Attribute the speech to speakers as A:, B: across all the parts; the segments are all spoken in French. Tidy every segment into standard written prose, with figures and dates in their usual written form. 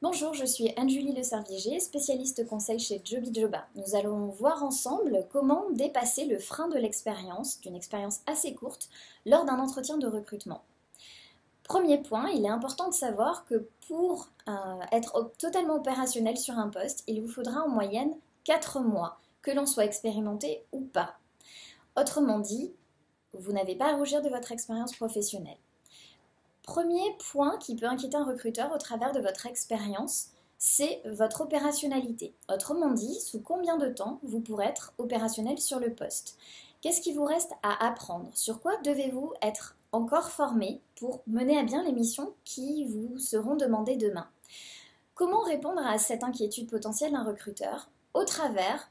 A: Bonjour, je suis Anne-Julie Le Serviger, spécialiste conseil chez Jobijoba. Nous allons voir ensemble comment dépasser le frein de l'expérience, d'une expérience assez courte, lors d'un entretien de recrutement. Premier point, il est important de savoir que pour être totalement opérationnel sur un poste, il vous faudra en moyenne 4 mois, que l'on soit expérimenté ou pas. Autrement dit, vous n'avez pas à rougir de votre expérience professionnelle. Premier point qui peut inquiéter un recruteur au travers de votre expérience, c'est votre opérationnalité. Autrement dit, sous combien de temps vous pourrez être opérationnel sur le poste? Qu'est-ce qui vous reste à apprendre? Sur quoi devez-vous être encore formé pour mener à bien les missions qui vous seront demandées demain? Comment répondre à cette inquiétude potentielle d'un recruteur au travers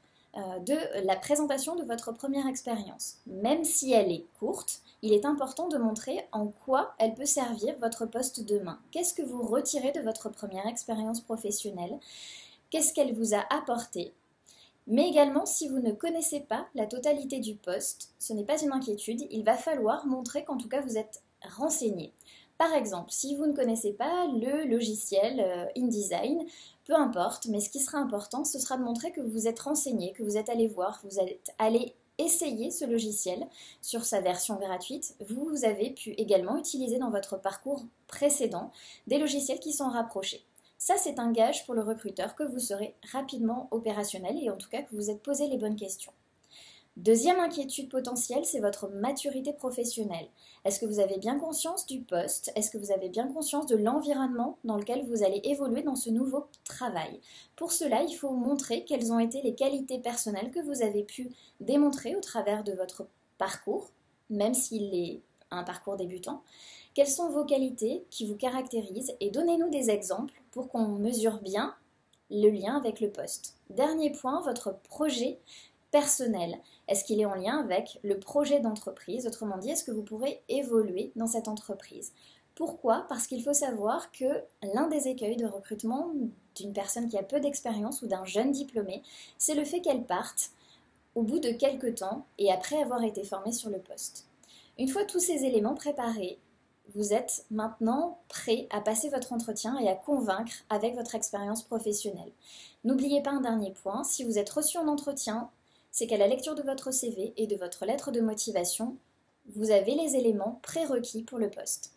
A: de la présentation de votre première expérience? Même si elle est courte, il est important de montrer en quoi elle peut servir votre poste demain. Qu'est-ce que vous retirez de votre première expérience professionnelle? Qu'est-ce qu'elle vous a apporté? Mais également, si vous ne connaissez pas la totalité du poste, ce n'est pas une inquiétude, il va falloir montrer qu'en tout cas vous êtes renseigné. Par exemple, si vous ne connaissez pas le logiciel InDesign, peu importe, mais ce qui sera important, ce sera de montrer que vous êtes renseigné, que vous êtes allé voir, que vous êtes allé essayer ce logiciel sur sa version gratuite. Vous avez pu également utiliser dans votre parcours précédent des logiciels qui sont rapprochés. Ça, c'est un gage pour le recruteur que vous serez rapidement opérationnel et en tout cas que vous vous êtes posé les bonnes questions. Deuxième inquiétude potentielle, c'est votre maturité professionnelle. Est-ce que vous avez bien conscience du poste? Est-ce que vous avez bien conscience de l'environnement dans lequel vous allez évoluer dans ce nouveau travail? Pour cela, il faut montrer quelles ont été les qualités personnelles que vous avez pu démontrer au travers de votre parcours, même s'il est un parcours débutant. Quelles sont vos qualités qui vous caractérisent et donnez-nous des exemples pour qu'on mesure bien le lien avec le poste. Dernier point, votre projet personnel. Est-ce qu'il est en lien avec le projet d'entreprise? Autrement dit, est-ce que vous pourrez évoluer dans cette entreprise? Pourquoi? Parce qu'il faut savoir que l'un des écueils de recrutement d'une personne qui a peu d'expérience ou d'un jeune diplômé, c'est le fait qu'elle parte au bout de quelques temps et après avoir été formée sur le poste. Une fois tous ces éléments préparés, vous êtes maintenant prêt à passer votre entretien et à convaincre avec votre expérience professionnelle. N'oubliez pas un dernier point, si vous êtes reçu en entretien, c'est qu'à la lecture de votre CV et de votre lettre de motivation, vous avez les éléments prérequis pour le poste.